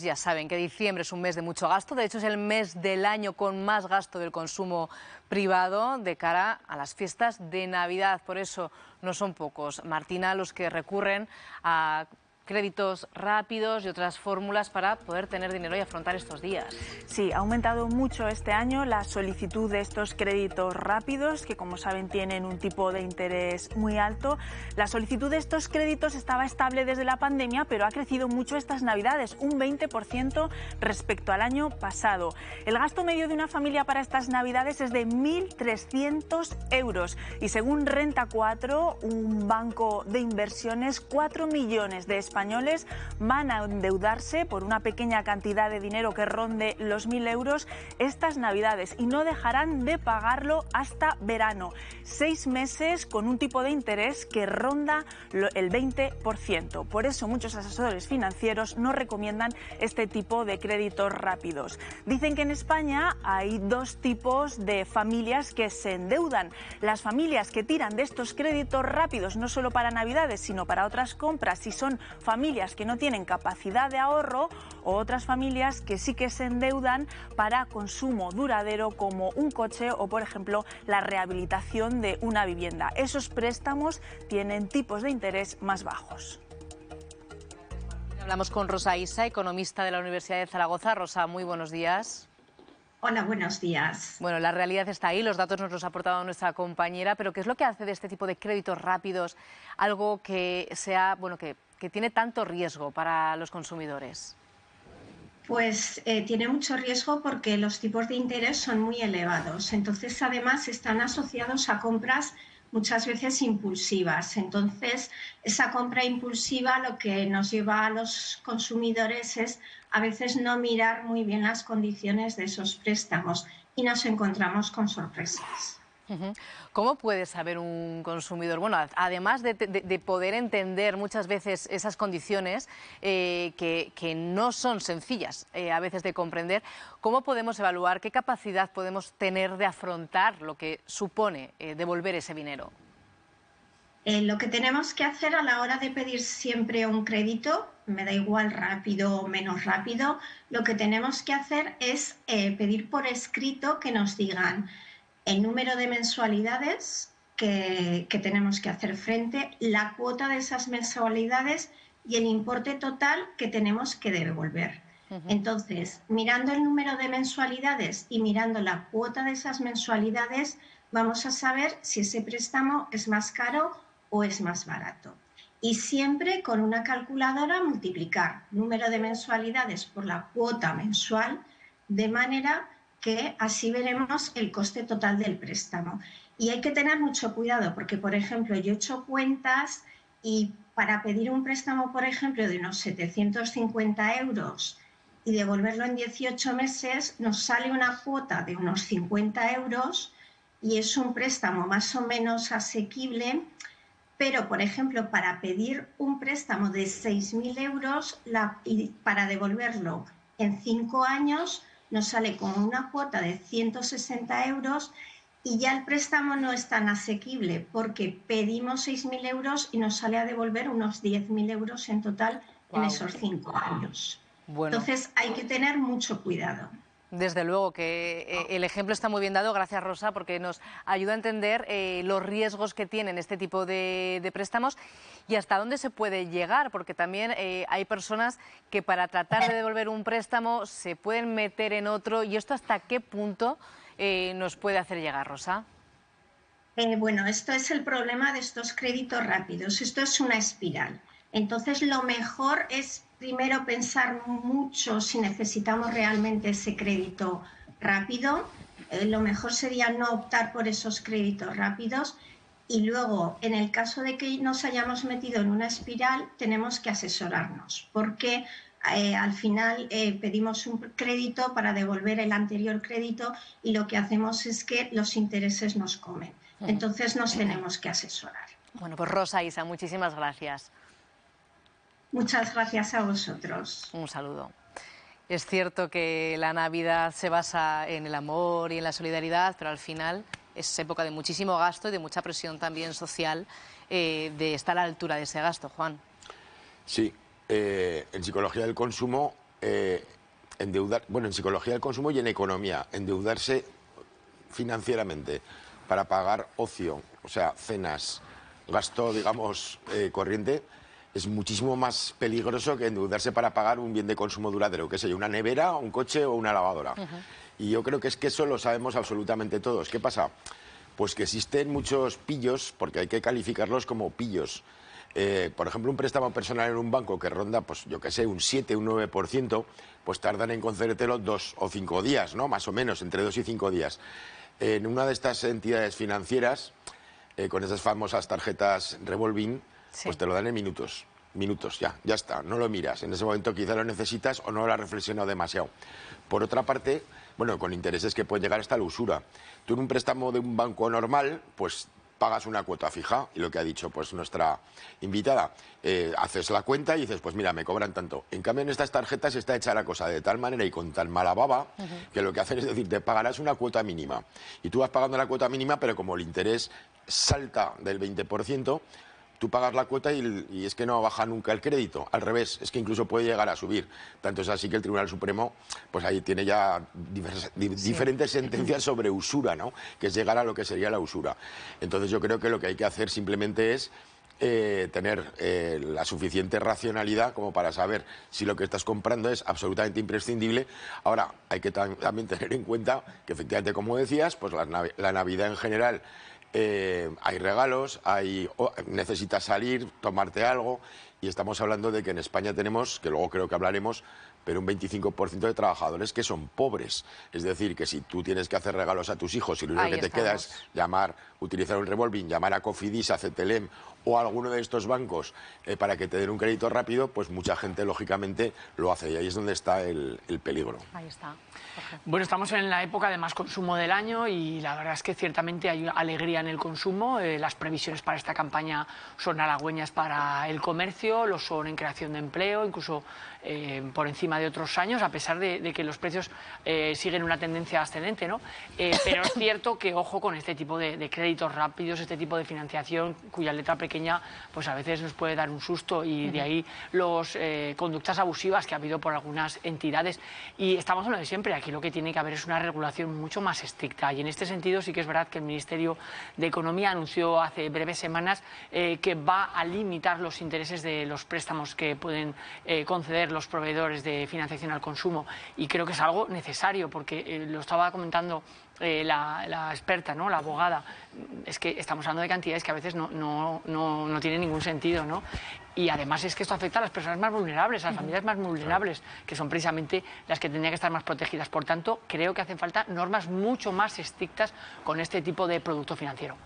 Ya saben que diciembre es un mes de mucho gasto, de hecho es el mes del año con más gasto del consumo privado de cara a las fiestas de Navidad. Por eso no son pocos, Martina, los que recurren a créditos rápidos y otras fórmulas para poder tener dinero y afrontar estos días. Sí, ha aumentado mucho este año la solicitud de estos créditos rápidos, que como saben tienen un tipo de interés muy alto. La solicitud de estos créditos estaba estable desde la pandemia, pero ha crecido mucho estas Navidades, un 20% respecto al año pasado. El gasto medio de una familia para estas Navidades es de 1.300 euros y según Renta 4, un banco de inversiones, 4 millones de españoles van a endeudarse por una pequeña cantidad de dinero que ronde los 1.000 euros estas Navidades y no dejarán de pagarlo hasta verano. 6 meses con un tipo de interés que ronda el 20%. Por eso muchos asesores financieros no recomiendan este tipo de créditos rápidos. Dicen que en España hay dos tipos de familias que se endeudan. Las familias que tiran de estos créditos rápidos no solo para Navidades, sino para otras compras, si son familias que no tienen capacidad de ahorro, o otras familias que sí que se endeudan para consumo duradero como un coche o, por ejemplo, la rehabilitación de una vivienda. Esos préstamos tienen tipos de interés más bajos. Hablamos con Rosa Isa, economista de la Universidad de Zaragoza. Rosa, muy buenos días. Hola, buenos días. Bueno, la realidad está ahí, los datos nos los ha aportado nuestra compañera, pero ¿qué es lo que hace de este tipo de créditos rápidos algo que sea, que tiene tanto riesgo para los consumidores? Pues tiene mucho riesgo porque los tipos de interés son muy elevados. Entonces, además, están asociados a compras muchas veces impulsivas. Entonces, esa compra impulsiva lo que nos lleva a los consumidores es a veces no mirar muy bien las condiciones de esos préstamos y nos encontramos con sorpresas. ¿Cómo puede saber un consumidor? Bueno, además de poder entender muchas veces esas condiciones que no son sencillas a veces de comprender, ¿cómo podemos evaluar qué capacidad podemos tener de afrontar lo que supone devolver ese dinero? Lo que tenemos que hacer a la hora de pedir siempre un crédito, me da igual rápido o menos rápido, lo que tenemos que hacer es pedir por escrito que nos digan el número de mensualidades que tenemos que hacer frente, la cuota de esas mensualidades y el importe total que tenemos que devolver. Entonces, mirando el número de mensualidades y mirando la cuota de esas mensualidades, vamos a saber si ese préstamo es más caro o es más barato. Y siempre con una calculadora multiplicar número de mensualidades por la cuota mensual, de manera que así veremos el coste total del préstamo. Y hay que tener mucho cuidado porque, por ejemplo, yo he hecho cuentas y para pedir un préstamo, por ejemplo, de unos 750 euros y devolverlo en 18 meses, nos sale una cuota de unos 50 euros y es un préstamo más o menos asequible. Pero, por ejemplo, para pedir un préstamo de 6.000 euros y para devolverlo en 5 años, nos sale con una cuota de 160 euros y ya el préstamo no es tan asequible porque pedimos 6.000 euros y nos sale a devolver unos 10.000 euros en total en esos 5 años. Bueno. Entonces hay que tener mucho cuidado. Desde luego que el ejemplo está muy bien dado, gracias Rosa, porque nos ayuda a entender los riesgos que tienen este tipo de préstamos y hasta dónde se puede llegar, porque también hay personas que para tratar de devolver un préstamo se pueden meter en otro, y esto hasta qué punto nos puede hacer llegar, Rosa. Bueno, esto es el problema de estos créditos rápidos. Esto es una espiral. Entonces, lo mejor es primero pensar mucho si necesitamos realmente ese crédito rápido. Lo mejor sería no optar por esos créditos rápidos. Y luego, en el caso de que nos hayamos metido en una espiral, tenemos que asesorarnos, porque al final pedimos un crédito para devolver el anterior crédito y lo que hacemos es que los intereses nos comen. Entonces nos tenemos que asesorar. Bueno, pues Rosa Isa, muchísimas gracias. Muchas gracias a vosotros. Un saludo. Es cierto que la Navidad se basa en el amor y en la solidaridad, pero al final es época de muchísimo gasto y de mucha presión también social de estar a la altura de ese gasto, Juan. Sí, en psicología del consumo en psicología del consumo y en economía, endeudarse financieramente para pagar ocio, o sea, cenas, gasto, digamos, corriente, es muchísimo más peligroso que endeudarse para pagar un bien de consumo duradero, que sea una nevera, un coche o una lavadora. Y yo creo que es que eso lo sabemos absolutamente todos. ¿Qué pasa? Pues que existen muchos pillos, porque hay que calificarlos como pillos. Por ejemplo, un préstamo personal en un banco que ronda, pues yo qué sé, un 7, un 9%, pues tardan en concedértelo 2 o 5 días, ¿no? Más o menos, entre 2 y 5 días. En una de estas entidades financieras, con esas famosas tarjetas revolving, pues te lo dan en minutos. Minutos, ya está, no lo miras. En ese momento quizá lo necesitas o no lo has reflexionado demasiado. Por otra parte, bueno, con intereses que pueden llegar hasta la usura. Tú en un préstamo de un banco normal, pues pagas una cuota fija, y lo que ha dicho pues nuestra invitada, haces la cuenta y dices, pues mira, me cobran tanto. En cambio, en estas tarjetas está hecha la cosa de tal manera y con tal mala baba, que lo que hacen es decir, te pagarás una cuota mínima. Y tú vas pagando la cuota mínima, pero como el interés salta del 20%, tú pagas la cuota y es que no baja nunca el crédito. Al revés, es que incluso puede llegar a subir. Tanto es así que el Tribunal Supremo, pues ahí tiene ya diferentes sentencias sobre usura, ¿no? Que es llegar a lo que sería la usura. Entonces yo creo que lo que hay que hacer simplemente es tener la suficiente racionalidad como para saber si lo que estás comprando es absolutamente imprescindible. Ahora, hay que también tener en cuenta que efectivamente, como decías, pues la Navidad en general, hay regalos, necesitas salir, tomarte algo, y estamos hablando de que en España tenemos, que luego creo que hablaremos, pero un 25% de trabajadores que son pobres. Es decir, que si tú tienes que hacer regalos a tus hijos y lo único que te queda es utilizar un revolving, llamar a Cofidis, a Cetelem o a alguno de estos bancos para que te den un crédito rápido, pues mucha gente, lógicamente, lo hace. Y ahí es donde está el peligro. Ahí está. Bueno, estamos en la época de más consumo del año y la verdad es que ciertamente hay alegría en el consumo. Las previsiones para esta campaña son halagüeñas para el comercio, lo son en creación de empleo, incluso por encima de otros años, a pesar de que los precios siguen una tendencia ascendente, ¿no? Pero es cierto que ojo con este tipo de créditos rápidos, este tipo de financiación cuya letra pequeña pues a veces nos puede dar un susto, y de ahí las conductas abusivas que ha habido por algunas entidades. Y estamos hablando de siempre, aquí lo que tiene que haber es una regulación mucho más estricta, y en este sentido sí que es verdad que el Ministerio de Economía anunció hace breves semanas que va a limitar los intereses de los préstamos que pueden conceder los proveedores de financiación al consumo, y creo que es algo necesario porque lo estaba comentando la experta, ¿no? La abogada, es que estamos hablando de cantidades que a veces no tienen ningún sentido, ¿no? Y además es que esto afecta a las personas más vulnerables, a las familias más vulnerables, que son precisamente las que tendrían que estar más protegidas. Por tanto, creo que hacen falta normas mucho más estrictas con este tipo de producto financiero.